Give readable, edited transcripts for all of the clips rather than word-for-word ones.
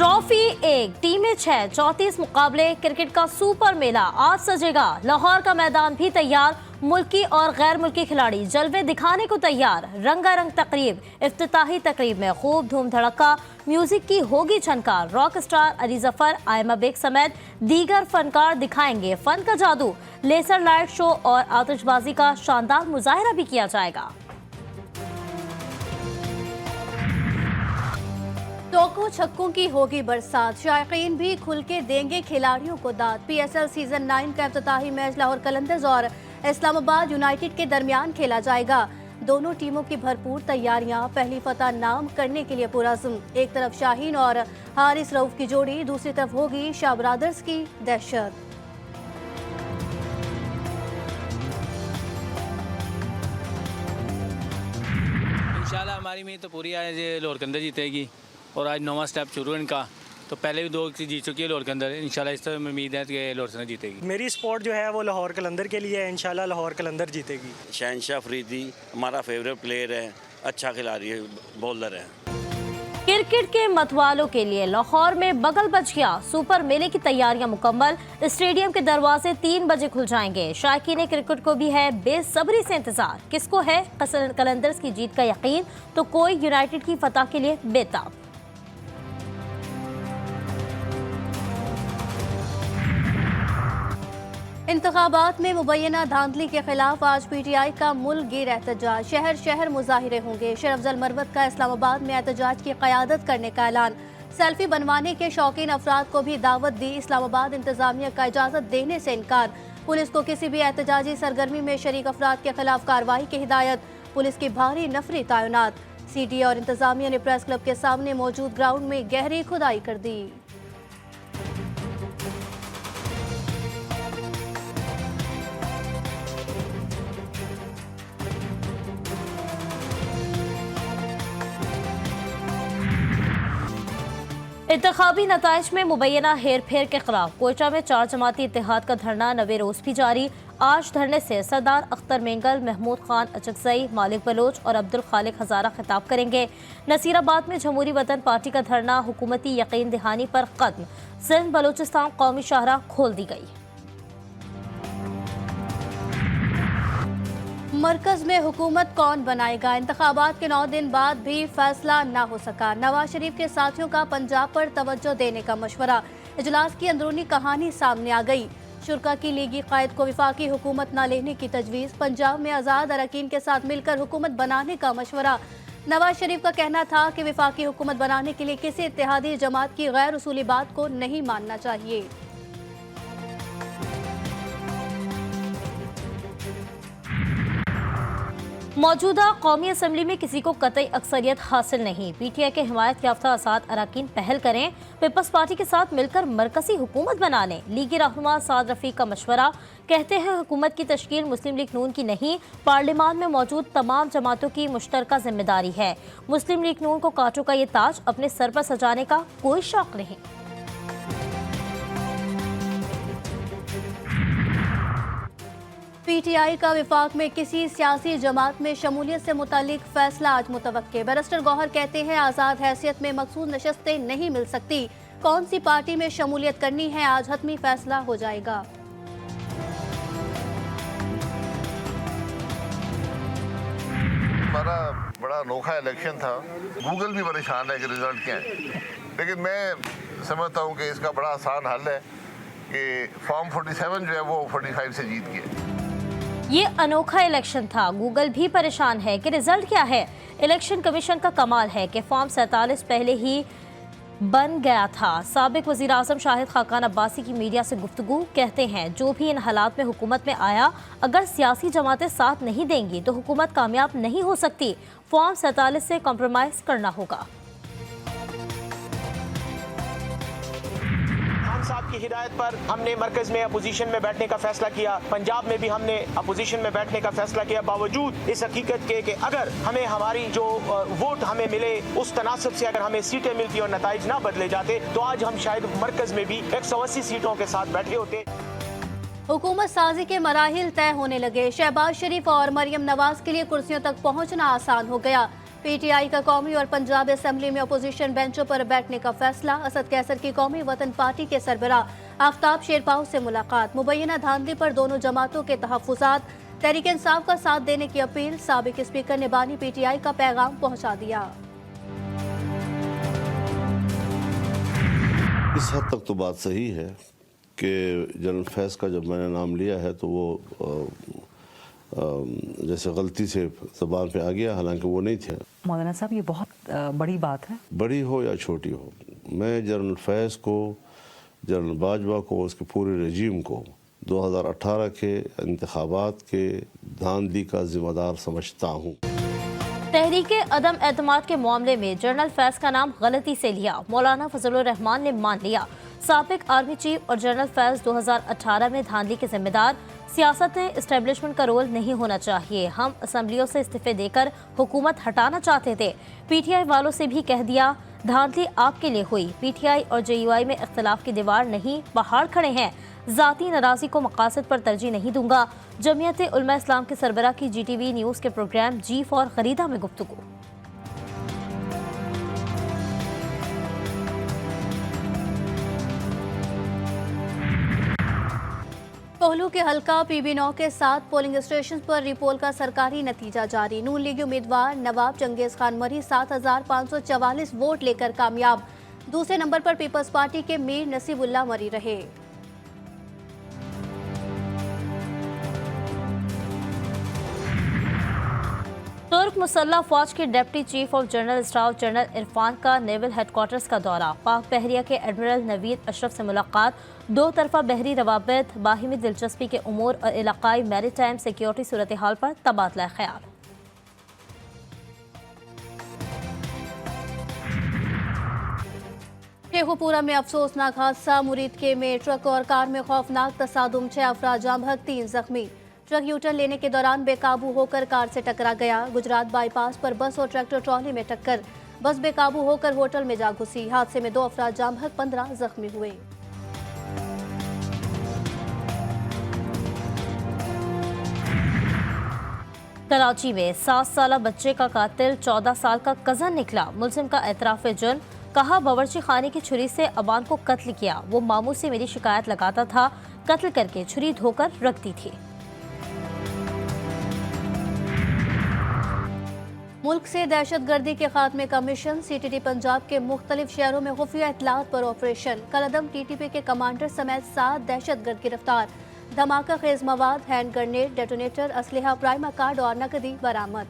Trophy एक, टीमें 6, 34 मुकाबले, क्रिकेट का सुपर मेला आज सजेगा। लाहौर का मैदान भी तैयार, मुल्की और गैर मुल्की खिलाड़ी जलवे दिखाने को तैयार। रंगारंग तकरीब, इफ्तिताही तकरीब में खूब धूम धड़का, म्यूजिक की होगी छनकार। रॉक स्टार अली जफर, आयमा बेग समेत दीगर फनकार दिखाएंगे फन का जादू। लेजर लाइट शो और आतिशबाजी का शानदार मुजाहरा भी किया जाएगा। चौकों छक्कों की होगी बरसात, शायकीन भी खुल के देंगे खिलाड़ियों को दाद। PSL सीजन 9 का इफ्तिताही मैच लाहौर कलंदर्स और इस्लामाबाद यूनाइटेड के दरमियान खेला जाएगा। दोनों टीमों की भरपूर तैयारियां, पहली फतह नाम करने के लिए पुरज़्म। एक तरफ शाहीन और हारिस रऊफ की जोड़ी, दूसरी तरफ होगी शाह ब्रादर्स की दहशत। इंशाल्लाह हमारी उम्मीद तो पूरी है कि लाहौर कलंदर जीतेगी और आज 9वां स्टेप शुरू है इनका। तो पहले भी 2 जीत चुकी है लाहौर कलंदर। इंशाल्लाह इस तरह उम्मीद है कि लाहौर कलंदर जीतेगी। मेरी सपोर्ट जो है वो लाहौर कलंदर के लिए है। इंशाल्लाह लाहौर कलंदर जीतेगी। शहनशाह अफरीदी हमारा फेवरेट प्लेयर है, अच्छा खिलाड़ी है, बॉलर है। क्रिकेट के मतवालों के लिए लाहौर में बगल बज गया। सुपर मेले की तैयारियां मुकम्मल, स्टेडियम के दरवाजे 3 बजे खुल जाएंगे। शायकीन क्रिकेट को भी है बेसब्री से इंतजार। किसको है कलंदर्स की जीत का यकीन, तो कोई यूनाइटेड की फतह के लिए बेताब। इंतखाबात में मुबैना धांधली के खिलाफ आज PTI का मुल्क-गिर एहतजाज। शहर शहर मुजाहिरे होंगे। शेर अफजल मरवत का इस्लामाबाद में एहतजाज की क़यादत करने का ऐलान। सेल्फी बनवाने के शौकीन अफराद को भी दावत दी। इस्लामाबाद इंतजामिया का इजाज़त देने से इनकार। पुलिस को किसी भी एहतजाजी सरगर्मी में शरीक अफराद के खिलाफ कार्रवाई की हिदायत। पुलिस की भारी नफरी तैनात। CT और इंतजामिया ने प्रेस क्लब के सामने मौजूद ग्राउंड में गहरी खुदाई कर दी। इंतखाबी नताइज में मुबैना हेर फेर के खिलाफ कोयटा में 4 जमाती इत्तेहाद का धरना नवे रोज भी जारी। आज धरने से सरदार अख्तर मेंगल, महमूद खान अचकजई, मालिक बलोच और अब्दुल खालिक हजारा खिताब करेंगे। नसीराबाद में जमहूरी वतन पार्टी का धरना हुकूमती यकीन दहानी पर खत्म। सिंध बलोचिस्तान कौमी शाहराह खोल दी गई। मरकज में हुकूमत कौन बनाएगा, इंतखाबात के 9 दिन बाद भी फैसला ना हो सका। नवाज शरीफ के साथियों का पंजाब पर तवज्जो देने का मशवरा। इजलास की अंदरूनी कहानी सामने आ गई। शुरा की लीगी कायद को विफाकी हुकूमत न लेने की तजवीज़। पंजाब में आज़ाद अरकान के साथ मिलकर हुकूमत बनाने का मशवरा। नवाज शरीफ का कहना था कि विफाकी हुकूमत बनाने के लिए किसी इत्तेहादी जमात की गैर उसूली बात को नहीं मानना चाहिए। मौजूदा कौमी असम्बली में किसी को कतई अक्सरियत हासिल नहीं। PTI के हिमायत याफ्ता आज़ाद अरकान पहल करें, पीपल्स पार्टी के साथ मिलकर मरकजी हुकूमत बना लें। लीगी रहनुमा साद रफीक का मशवरा। कहते हैं हुकूमत की तश्कील मुस्लिम लीग नून की नहीं, पार्लियामान में मौजूद तमाम जमातों की मुश्तरका जिम्मेदारी है। मुस्लिम लीग नून को कांटों का ये ताज अपने सर पर सजाने का कोई शौक नहीं। PTI का विफाक में किसी सियासी जमात में शमूलियत से मुतालिक फैसला आज मुतवक्के। बैरिस्टर गौहर कहते हैं आज़ाद हैसियत में मखसूस नशस्तें नहीं मिल सकती। कौन सी पार्टी में शमूलियत करनी है आज हतमी फैसला हो जाएगा। हमारा बड़ा अनोखा इलेक्शन था। गूगल भी परेशान है कि रिजल्ट क्या है, लेकिन मैं समझता हूँ कि इसका बड़ा आसान हल है कि फॉर्म 47 जो है वो 45 से जीत गया। ये अनोखा इलेक्शन था। गूगल भी परेशान है कि रिजल्ट क्या है। इलेक्शन कमीशन का कमाल है कि फॉर्म 47 पहले ही बन गया था। साबिक वज़ीर आज़म शाहिद खाकान अब्बासी की मीडिया से गुफ्तगू। कहते हैं जो भी इन हालात में हुकूमत में आया, अगर सियासी जमातें साथ नहीं देंगी तो हुकूमत कामयाब नहीं हो सकती। फॉर्म 47 से कॉम्प्रोमाइज़ करना होगा। साहब की हिदायत पर हमने मरकज में अपोजिशन में बैठने का फैसला किया। पंजाब में भी हमने अपोजिशन में बैठने का फैसला किया, बावजूद इस हकीकत के कि अगर हमें हमारी जो वोट हमें मिले उस तनासब से अगर हमें सीटें मिलती और नताइज ना बदले जाते तो आज हम शायद मरकज में भी 180 सीटों के साथ बैठे होते। हुकूमत साजी के मराहिल तय होने लगे। शहबाज शरीफ और मरियम नवाज के लिए कुर्सियों तक पहुंचना आसान हो गया। पीटीआई का कौमी और पंजाब असेंबली में अपोजिशन बेंचों पर बैठने का फैसला। असद कैसर की कौमी वतन पार्टी के सरबराह आफ्ताब शेरपाव से मुलाकात। मुबैना धांधली पर दोनों जमातों के तहफ्फुज़ात। तहरीक इंसाफ का साथ देने की अपील। साबिक स्पीकर ने बानी पीटीआई का पैगाम पहुंचा दिया। इस हद तक तो बात सही है कि जनरल फैज़ का जब मैंने नाम लिया है तो वो जैसे गलती से ज़बान पे आ गया, हालांकि वो नहीं थे। मौलाना साहब, ये बहुत बड़ी बात है। बड़ी हो या छोटी हो, मैं जनरल फैज़ को, जनरल बाजवा को, उसके पूरे रजीम को 2018 के इंतखाबात के धांधली का जिम्मेदार समझता हूँ। तहरीक अदम एतमाद के मामले में जनरल फैज़ का नाम गलती से लिया, मौलाना फजलुर रहमान ने मान लिया। साबिक आर्मी चीफ और जनरल फैज़ 2018 में धांधली के जिम्मेदार। सियासत में इस्टेब्लिशमेंट का रोल नहीं होना चाहिए। हम असम्बलियों से इस्तीफे देकर हुकूमत हटाना चाहते थे। पीटीआई वालों से भी कह दिया, धांधली आपके लिए हुई। पीटीआई और जेयूआई में इख्तलाफ की दीवार नहीं, पहाड़ खड़े हैं। ज़ाती नाराज़गी को मकासद पर तरजीह नहीं दूंगा। जमीयत उलमा इस्लाम के सरबराह की GTV न्यूज़ के प्रोग्राम जी फॉर खरीदा में गुफ्तगू। कोहलू के हल्का PB9 के 7 पोलिंग स्टेशन पर रिपोल का सरकारी नतीजा जारी। नून लीगी उम्मीदवार नवाब चंगेज खान मरी 7,544 वोट लेकर कामयाब। दूसरे नंबर पर पीपल्स पार्टी के मीर नसीबुल्लाह मरी रहे। तुर्क मुसल्लह फौज के deputy chief of general staff general Irfan का नेवल हेडक्वार्टर्स का दौरा। पाक बहरिया के एडमिरल नवीद अशरफ से मुलाकात। दो तरफा बहरी रवाबित, बाहिमी दिलचस्पी के उमूर और इलाकाई मैरीटाइम सिक्योरिटी सूरत हाल पर तबादला ख्याल। शेखुपुरा में अफसोसनाक हादसा। मुरीदके में ट्रक और कार में खौफनाक तसादुम। 6 अफराद जाम बहक, 3 जख्मी। ट्रक यूटर्न लेने के दौरान बेकाबू होकर कार से टकरा गया। गुजरात बाईपास पर बस और ट्रैक्टर ट्रॉली में टक्कर। बस बेकाबू होकर होटल में जा घुसी। हादसे में 2 अफराद जाम बहक, 15 जख्मी हुए। कराची में 7 साल बच्चे का कातिल 14 साल का कजन निकला। मुलजिम का एतराफ जुर्म। कहा, बावर्ची खाने की छुरी से अबान को कत्ल किया। वो मामू से मेरी शिकायत लगाता था, कत्ल करके छुरी धोकर रख दी थी। मुल्क से दहशतगर्दी के खात्मे का मिशन। CTT पंजाब के मुख्तलिफ शहरों में खुफिया इतलात पर ऑपरेशन। कलअदम TTP के कमांडर समेत 7 दहशतगर्द गिरफ्तार। धमाका खेज मवाद, हैंड ग्रेनेड, डेटोनेटर, असलहा, प्राइमा कार्ड और नकदी बरामद।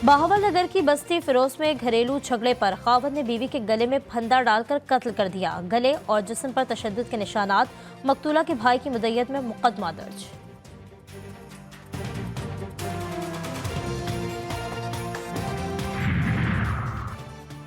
बहावल नगर की बस्ती फिरोज में घरेलू झगड़े पर खावंद ने बीवी के गले में फंदा डालकर कत्ल कर दिया। गले और जिस्म पर तशद्दुद के निशानात। मकतूला के भाई की मुद्दत में मुकदमा दर्ज।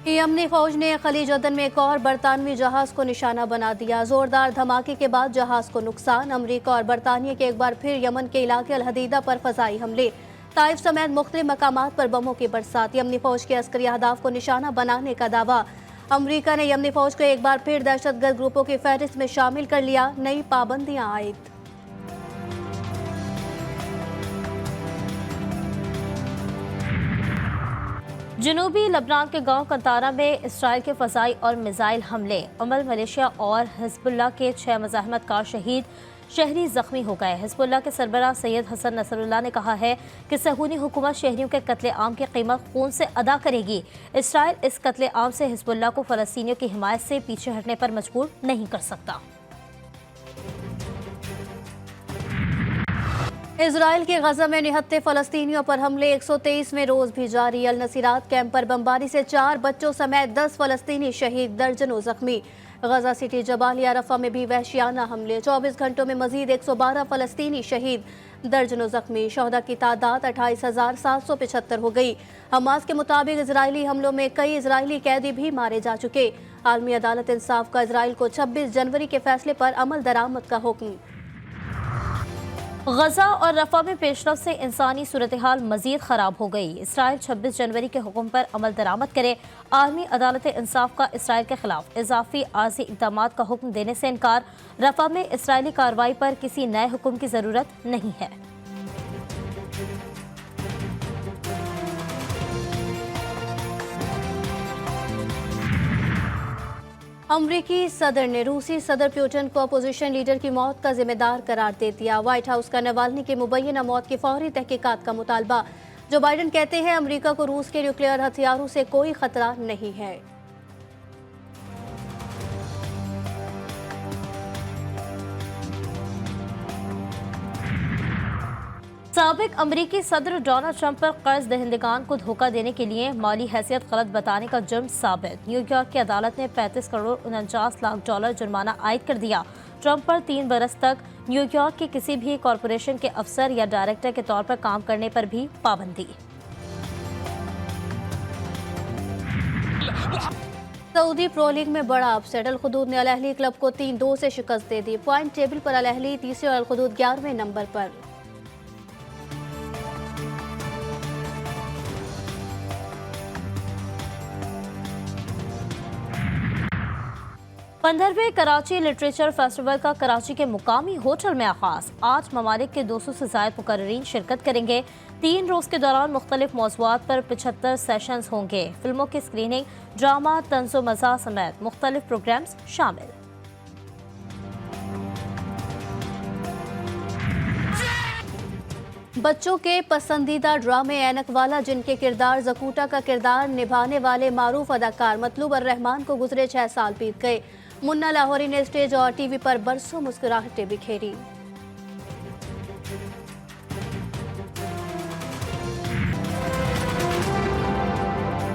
यमनी फौज ने खलीज अदन में एक और बरतानवी जहाज को निशाना बना दिया। जोरदार धमाके के बाद जहाज को नुकसान। अमरीका और बरतानिया के एक बार फिर यमन के इलाके अल हदीदा पर फजाई हमले। ताइफ समेत मुख्तलिफ मकामात पर बमों की बरसात। यमनी फौज के अस्करी अहदाफ को निशाना बनाने का दावा। अमरीका ने यमनी फौज को एक बार फिर दहशतगर्द ग्रुपों की फहरिस्त में शामिल कर लिया। नई पाबंदियां आयद। जनूबी लबनान के गांव कंतारा में इसराइल के फ़ज़ाई और मिसाइल हमले। अमल मलेशिया और हिज़्बुल्लाह के 6 मज़ाहमतकार शहीद, शहरी जख्मी हो गए। हिज़्बुल्लाह के सरबराह सैयद हसन नसरुल्लाह ने कहा है कि सहूनी हुकूमत शहरियों के कत्ले आम की कीमत खून से अदा करेगी। इसराइल इस कत्ले आम से हिज़्बुल्लाह को फ़लस्तीनियों की हिमायत से पीछे हटने पर मजबूर नहीं कर सकता। इजराइल के गजा में निहत्ते फ़लस्तीनियों पर हमले 123वें रोज भी जारी। अल नसीरात कैंप पर बमबारी से 4 बच्चों समेत 10 फ़लस्तीनी शहीद, दर्जनों जख्मी। गजा सिटी जबालिया रफा में भी वहशियाना हमले। 24 घंटों में मजीद 112 फ़लस्तीनी शहीद, दर्जनों जख्मी। शहदा की तादाद 28,775 हो गई। हमास के मुताबिक इजरायली हमलों में कई इजरायली कैदी भी मारे जा चुके। आलमी अदालत इंसाफ का इजराइल को 26 जनवरी के फैसले पर अमल दरामद का हुक्म। गजा और रफा में पेशरफ से इंसानी सूरत हाल मजीद खराब हो गई। इसराइल 26 जनवरी के हुक्म पर अमल दरामद करे। आलमी अदालत इंसाफ का इसराइल के खिलाफ इजाफी आर्जी इक़दाम का हुक्म देने से इनकार। रफा में इसराइली कार्रवाई पर किसी नए हुक्म की ज़रूरत नहीं है। अमरीकी सदर ने रूसी सदर पुतिन को अपोजिशन लीडर की मौत का जिम्मेदार करार दे दिया। व्हाइट हाउस का नवाल्नी की मुबैना मौत की फौरी तहकीकात का मुतालबा। जो बाइडेन कहते हैं अमरीका को रूस के न्यूक्लियर हथियारों से कोई खतरा नहीं है। साबिक अमरीकी सदर डोनाल्ड ट्रंप पर कर्ज दहिंदगान को धोखा देने के लिए माली हैसियत गलत बताने का जुर्म साबित। न्यूयॉर्क की अदालत ने 35 करोड़ 49 लाख डॉलर जुर्माना आयद कर दिया। ट्रंप पर 3 बरस तक न्यूयॉर्क के किसी भी कॉरपोरेशन के अफसर या डायरेक्टर के तौर पर काम करने पर भी पाबंदी। सऊदी प्रो लीग में बड़ा अपसेट। अल खुदूद ने अल अहली क्लब को 3-2 से शिकस्त दे दी। पॉइंट टेबल पर अल अहली तीसरे और अल खुदूद 11वें नंबर पर। पंद्रहवें कराची लिटरेचर फेस्टिवल का कराची के मुकामी होटल में आगाज। 8 ममालिक के 200 से ज़ायद मुकर्रीन शिरकत करेंगे। 3 रोज़ के दौरान मुख्तलिफ मौज़ूआत पर 75 सेशंस होंगे। फिल्मों की स्क्रीनिंग, ड्रामा, तंज़ो मज़ाह समेत मुख्तलिफ प्रोग्राम्स शामिल। बच्चों के पसंदीदा ड्रामे ऐनक वाला, जिनके किरदार जकूटा का किरदार निभाने वाले मारूफ अदाकार मतलूब अर्रहमान को गुजरे 6 साल बीत गए। मुन्ना लाहौरी ने स्टेज और टीवी पर बरसों मुस्कुराहटें बिखेरी।